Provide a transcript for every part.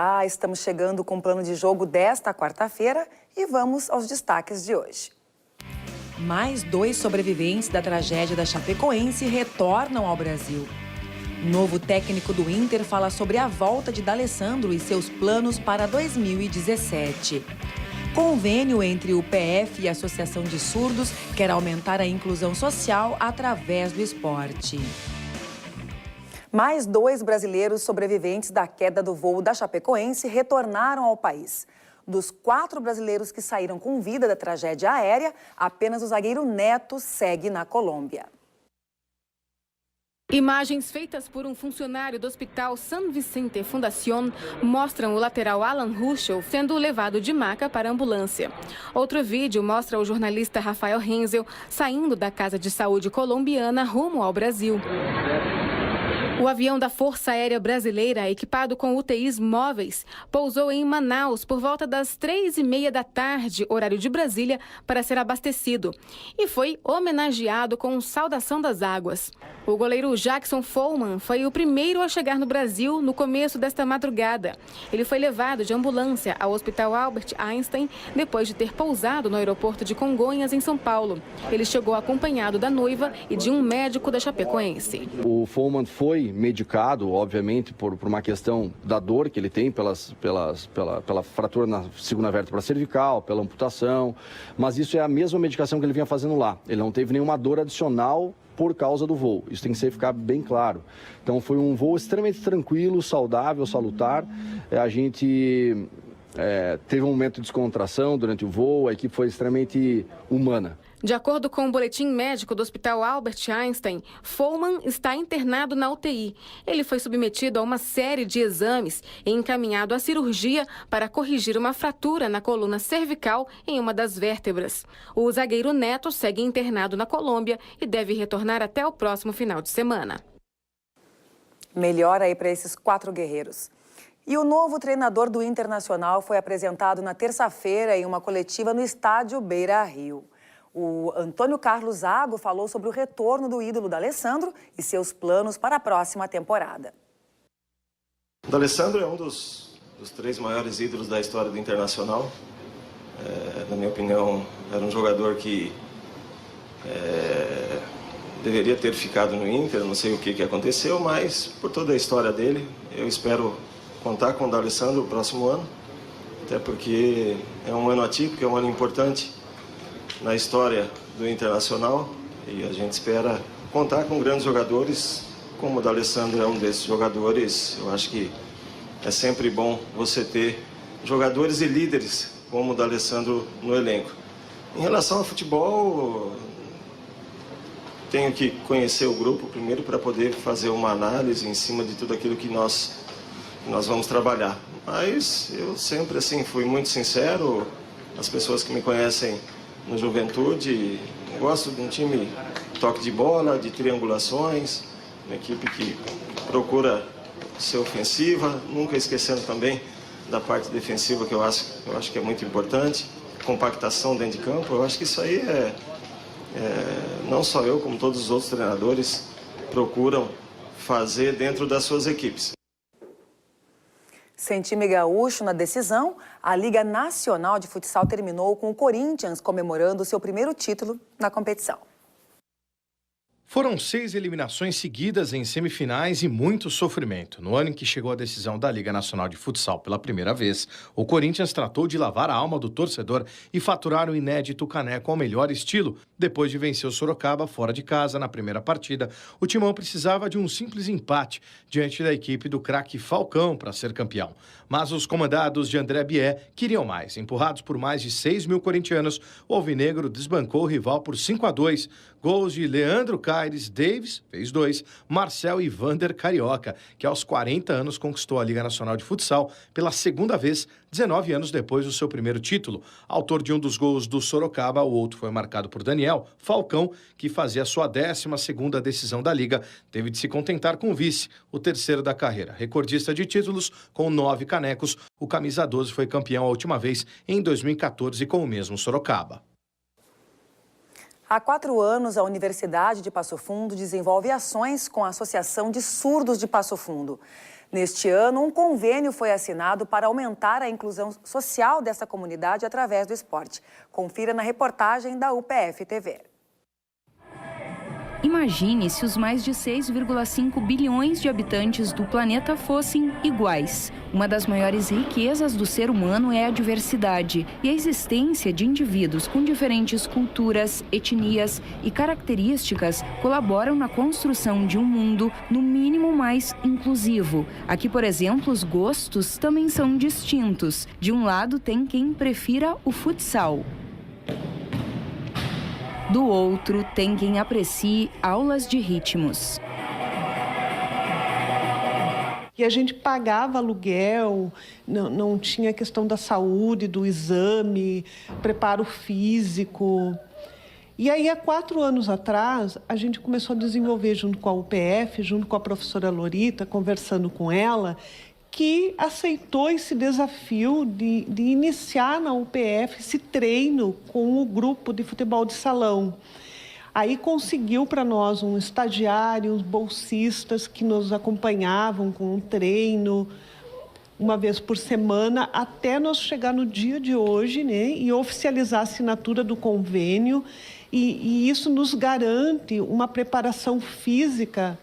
Olá, estamos chegando com o plano de jogo desta quarta-feira e vamos aos destaques de hoje. Mais 2 sobreviventes da tragédia da Chapecoense retornam ao Brasil. Novo técnico do Inter fala sobre a volta de D'Alessandro e seus planos para 2017. Convênio entre o PF e a Associação de Surdos quer aumentar a inclusão social através do esporte. Mais 2 brasileiros sobreviventes da queda do voo da Chapecoense retornaram ao país. Dos 4 brasileiros que saíram com vida da tragédia aérea, apenas o zagueiro Neto segue na Colômbia. Imagens feitas por um funcionário do Hospital San Vicente Fundación mostram o lateral Alan Ruschel sendo levado de maca para a ambulância. Outro vídeo mostra o jornalista Rafael Renzel saindo da Casa de Saúde colombiana rumo ao Brasil. O avião da Força Aérea Brasileira, equipado com UTIs móveis, pousou em Manaus por volta das 3h30 da tarde, horário de Brasília, para ser abastecido. E foi homenageado com saudação das águas. O goleiro Jackson Follmann foi o primeiro a chegar no Brasil no começo desta madrugada. Ele foi levado de ambulância ao Hospital Albert Einstein depois de ter pousado no aeroporto de Congonhas, em São Paulo. Ele chegou acompanhado da noiva e de um médico da Chapecoense. O Follmann foi medicado, obviamente, por uma questão da dor que ele tem pela fratura na segunda vértebra cervical, pela amputação, mas isso é a mesma medicação que ele vinha fazendo lá. Ele não teve nenhuma dor adicional por causa do voo. Isso tem que ficar bem claro. Então foi um voo extremamente tranquilo, saudável, salutar. A gente teve um momento de descontração durante o voo, a equipe foi extremamente humana. De acordo com o boletim médico do Hospital Albert Einstein, Follmann está internado na UTI. Ele foi submetido a uma série de exames e encaminhado à cirurgia para corrigir uma fratura na coluna cervical em uma das vértebras. O zagueiro Neto segue internado na Colômbia e deve retornar até o próximo final de semana. Melhor aí para esses 4 guerreiros. E o novo treinador do Internacional foi apresentado na terça-feira em uma coletiva no estádio Beira-Rio. O Antônio Carlos Zago falou sobre o retorno do ídolo D'Alessandro e seus planos para a próxima temporada. D'Alessandro é um dos 3 maiores ídolos da história do Internacional. Na minha opinião, era um jogador que deveria ter ficado no Inter, não sei o que aconteceu, mas por toda a história dele, eu espero contar com o D'Alessandro no próximo ano, até porque é um ano atípico, é um ano importante na história do Internacional e a gente espera contar com grandes jogadores, como o D'Alessandro é um desses jogadores. Eu acho que é sempre bom você ter jogadores e líderes como o D'Alessandro no elenco. Em relação ao futebol, tenho que conhecer o grupo primeiro para poder fazer uma análise em cima de tudo aquilo que nós vamos trabalhar. Mas eu sempre assim fui muito sincero, as pessoas que me conhecem no Juventude, gosto de um time toque de bola, de triangulações, uma equipe que procura ser ofensiva, nunca esquecendo também da parte defensiva, que eu acho que é muito importante, compactação dentro de campo. Eu acho que isso aí não só eu, como todos os outros treinadores procuram fazer dentro das suas equipes. Sem time gaúcho na decisão, a Liga Nacional de Futsal terminou com o Corinthians comemorando seu primeiro título na competição. Foram 6 eliminações seguidas em semifinais e muito sofrimento. No ano em que chegou a decisão da Liga Nacional de Futsal pela primeira vez, o Corinthians tratou de lavar a alma do torcedor e faturar o inédito caneco ao melhor estilo. Depois de vencer o Sorocaba fora de casa na primeira partida, o Timão precisava de um simples empate diante da equipe do craque Falcão para ser campeão. Mas os comandados de André Bié queriam mais. Empurrados por mais de 6 mil corintianos, o alvinegro desbancou o rival por 5-2. Gols de Leandro Caires Davis, fez 2, Marcel e Vander Carioca, que aos 40 anos conquistou a Liga Nacional de Futsal pela segunda vez, 19 anos depois do seu primeiro título. Autor de um dos gols do Sorocaba, o outro foi marcado por Daniel Falcão, que fazia sua 12ª decisão da Liga. Teve de se contentar com o vice, o terceiro da carreira. Recordista de títulos, com 9 canecos, o camisa 12 foi campeão a última vez em 2014 com o mesmo Sorocaba. Há 4 anos, a Universidade de Passo Fundo desenvolve ações com a Associação de Surdos de Passo Fundo. Neste ano, um convênio foi assinado para aumentar a inclusão social dessa comunidade através do esporte. Confira na reportagem da UPF TV. Imagine se os mais de 6,5 bilhões de habitantes do planeta fossem iguais. Uma das maiores riquezas do ser humano é a diversidade e a existência de indivíduos com diferentes culturas, etnias e características colaboram na construção de um mundo, no mínimo, mais inclusivo. Aqui, por exemplo, os gostos também são distintos. De um lado, tem quem prefira o futsal. Do outro, tem quem aprecie aulas de ritmos. E a gente pagava aluguel, não tinha questão da saúde, do exame, preparo físico. E aí, há 4 anos atrás, a gente começou a desenvolver junto com a UPF, junto com a professora Lorita, conversando com ela, que aceitou esse desafio de iniciar na UPF esse treino com o grupo de futebol de salão. Aí conseguiu para nós um estagiário, uns bolsistas que nos acompanhavam com um treino uma vez por semana, até nós chegar no dia de hoje, né, e oficializar a assinatura do convênio. E isso nos garante uma preparação física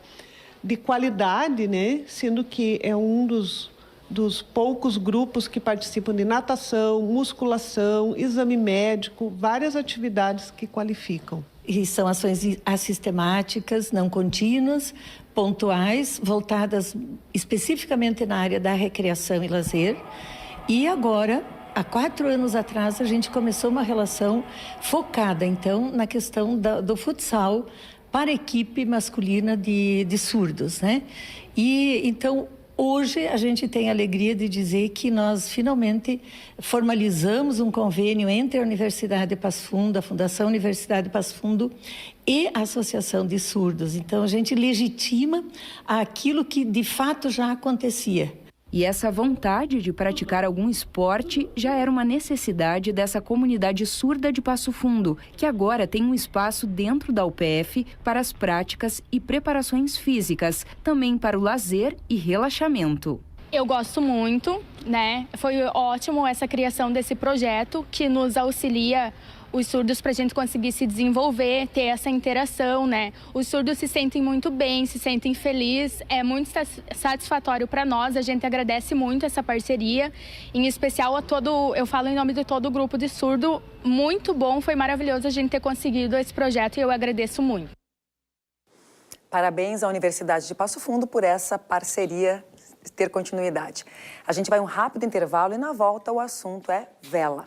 de qualidade, né? Sendo que é um dos poucos grupos que participam de natação, musculação, exame médico, várias atividades que qualificam. E são ações assistemáticas, não contínuas, pontuais, voltadas especificamente na área da recreação e lazer. E agora, há 4 anos atrás, a gente começou uma relação focada, então, na questão do futsal, para a equipe masculina de surdos, né? E, então, hoje a gente tem a alegria de dizer que nós finalmente formalizamos um convênio entre a Universidade de Passo Fundo, a Fundação Universidade de Passo Fundo e a Associação de Surdos. Então, a gente legitima aquilo que de fato já acontecia. E essa vontade de praticar algum esporte já era uma necessidade dessa comunidade surda de Passo Fundo, que agora tem um espaço dentro da UPF para as práticas e preparações físicas, também para o lazer e relaxamento. Eu gosto muito, né? Foi ótimo essa criação desse projeto que nos auxilia os surdos para a gente conseguir se desenvolver, ter essa interação, né? Os surdos se sentem muito bem, se sentem felizes, é muito satisfatório para nós, a gente agradece muito essa parceria, em especial eu falo em nome de todo o grupo de surdo, muito bom, foi maravilhoso a gente ter conseguido esse projeto e eu agradeço muito. Parabéns à Universidade de Passo Fundo por essa parceria ter continuidade. A gente vai um rápido intervalo e na volta o assunto é vela.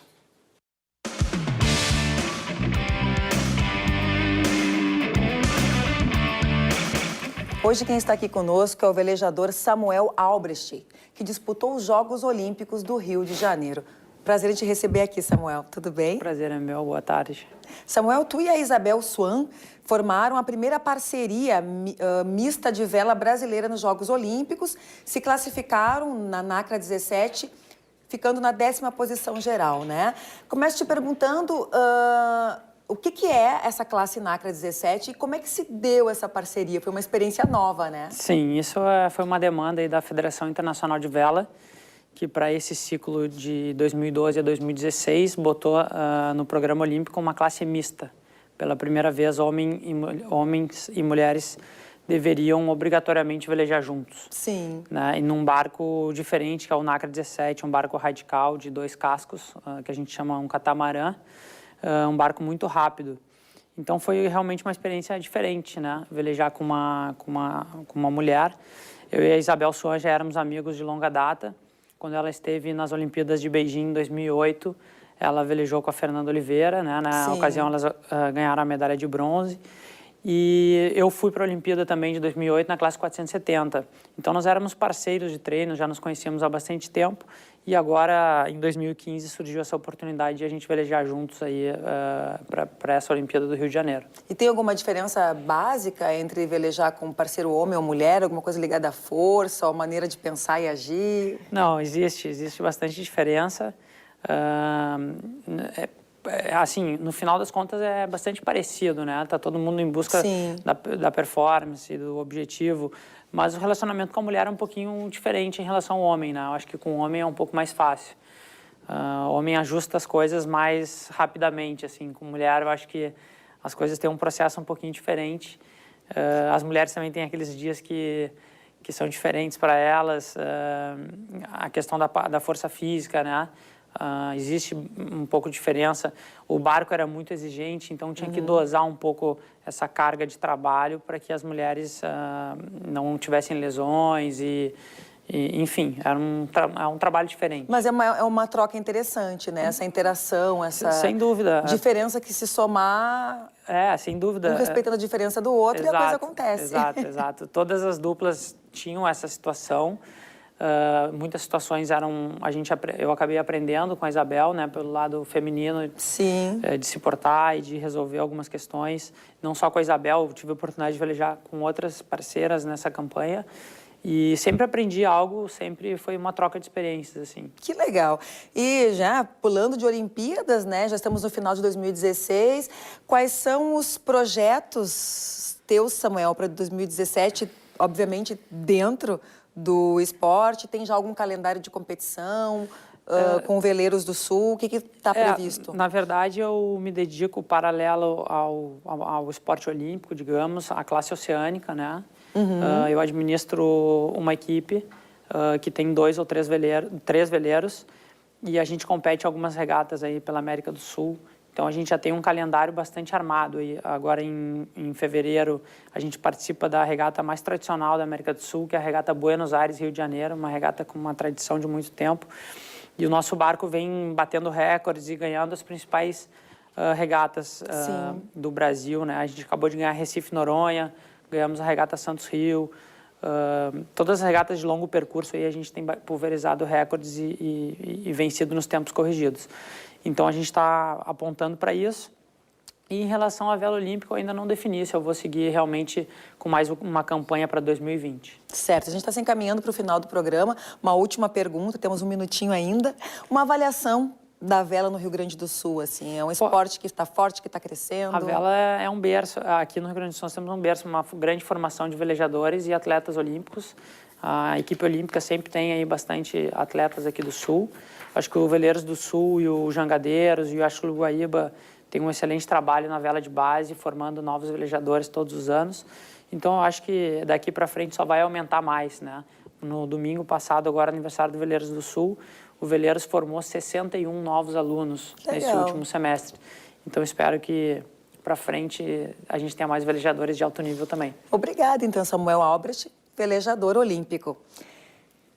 Hoje quem está aqui conosco é o velejador Samuel Albrecht, que disputou os Jogos Olímpicos do Rio de Janeiro. Prazer em te receber aqui, Samuel. Tudo bem? Prazer é meu. Boa tarde. Samuel, tu e a Isabel Swan formaram a primeira parceria mista de vela brasileira nos Jogos Olímpicos, se classificaram na NACRA 17, ficando na 10ª posição geral, né? Começo te perguntando o que é essa classe NACRA 17 e como é que se deu essa parceria? Foi uma experiência nova, né? Sim, isso foi uma demanda aí da Federação Internacional de Vela, que para esse ciclo de 2012 a 2016 botou no programa olímpico uma classe mista. Pela primeira vez, homens e mulheres deveriam obrigatoriamente velejar juntos. Sim. Né? E num barco diferente, que é o NACRA 17, um barco radical de 2 cascos, que a gente chama um catamarã, um barco muito rápido. Então foi realmente uma experiência diferente, né? Velejar com uma mulher. Eu e a Isabel Swan já éramos amigos de longa data. Quando ela esteve nas Olimpíadas de Beijing em 2008, ela velejou com a Fernanda Oliveira, né? Na ocasião elas ganharam a medalha de bronze. E eu fui para a Olimpíada também de 2008 na classe 470. Então nós éramos parceiros de treino, já nos conhecíamos há bastante tempo. E agora, em 2015, surgiu essa oportunidade de a gente velejar juntos aí para essa Olimpíada do Rio de Janeiro. E tem alguma diferença básica entre velejar com um parceiro homem ou mulher? Alguma coisa ligada à força, ou maneira de pensar e agir? Não, existe bastante diferença. assim, no final das contas é bastante parecido, né? Tá todo mundo em busca da performance, do objetivo, mas o relacionamento com a mulher é um pouquinho diferente em relação ao homem, né? Eu acho que com o homem é um pouco mais fácil. O homem ajusta as coisas mais rapidamente, assim. Com mulher, eu acho que as coisas têm um processo um pouquinho diferente. As mulheres também têm aqueles dias que são diferentes para elas. A questão da força física, né? Existe um pouco de diferença. O barco era muito exigente, então tinha que dosar um pouco essa carga de trabalho para que as mulheres não tivessem lesões enfim, era um trabalho diferente. Mas é uma troca interessante, né? Essa interação, essa sem dúvida. Diferença que se somar... sem dúvida. Um respeitando a diferença do outro, exato, e a coisa acontece. Exato. Todas as duplas tinham essa situação. Muitas situações eu acabei aprendendo com a Isabel, né, pelo lado feminino, de se portar e de resolver algumas questões. Não só com a Isabel, eu tive a oportunidade de velejar com outras parceiras nessa campanha. E sempre aprendi algo, sempre foi uma troca de experiências, assim. Que legal. E já pulando de Olimpíadas, né? Já estamos no final de 2016. Quais são os projetos teus, Samuel, para 2017? Obviamente, dentro do esporte, tem já algum calendário de competição com Veleiros do Sul? O que está previsto? Na verdade, eu me dedico paralelo ao esporte olímpico, digamos, à classe oceânica, né? Eu administro uma equipe que tem 2 ou 3 veleiros e a gente compete algumas regatas aí pela América do Sul. Então a gente já tem um calendário bastante armado. E agora em fevereiro a gente participa da regata mais tradicional da América do Sul, que é a regata Buenos Aires-Rio de Janeiro, uma regata com uma tradição de muito tempo. E o nosso barco vem batendo recordes e ganhando as principais regatas do Brasil, né? A gente acabou de ganhar Recife-Noronha, ganhamos a regata Santos-Rio, todas as regatas de longo percurso aí a gente tem pulverizado recordes e vencido nos tempos corrigidos. Então a gente está apontando para isso. E em relação à vela olímpica, eu ainda não defini se eu vou seguir realmente com mais uma campanha para 2020. Certo, a gente está se encaminhando para o final do programa. Uma última pergunta, temos um minutinho ainda. Uma avaliação da vela no Rio Grande do Sul, assim, é um esporte que está forte, que está crescendo? A vela é um berço. Aqui no Rio Grande do Sul nós temos um berço, uma grande formação de velejadores e atletas olímpicos. A equipe olímpica sempre tem aí bastante atletas aqui do Sul. Acho que o Veleiros do Sul e o Jangadeiros e o Axlu Guaíba têm um excelente trabalho na vela de base, formando novos velejadores todos os anos. Então, eu acho que daqui para frente só vai aumentar mais, né? No domingo passado, agora aniversário do Veleiros do Sul, o Veleiros formou 61 novos alunos nesse último semestre. Então, espero que para frente a gente tenha mais velejadores de alto nível também. Obrigada, então, Samuel Albrecht, velejador olímpico.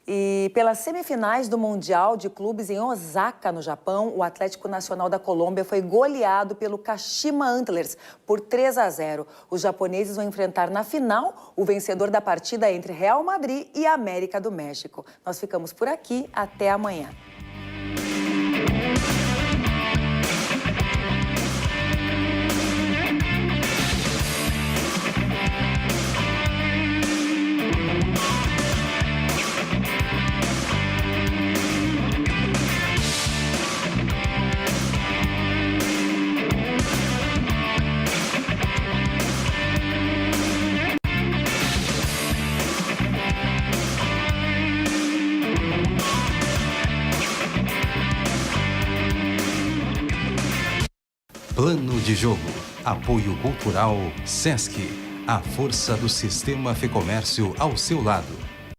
E pelas semifinais do Mundial de Clubes em Osaka, no Japão, o Atlético Nacional da Colômbia foi goleado pelo Kashima Antlers por 3-0. Os japoneses vão enfrentar na final o vencedor da partida entre Real Madrid e América do México. Nós ficamos por aqui. Até amanhã. Plano de Jogo. Apoio Cultural Sesc. A força do Sistema Fecomércio ao seu lado.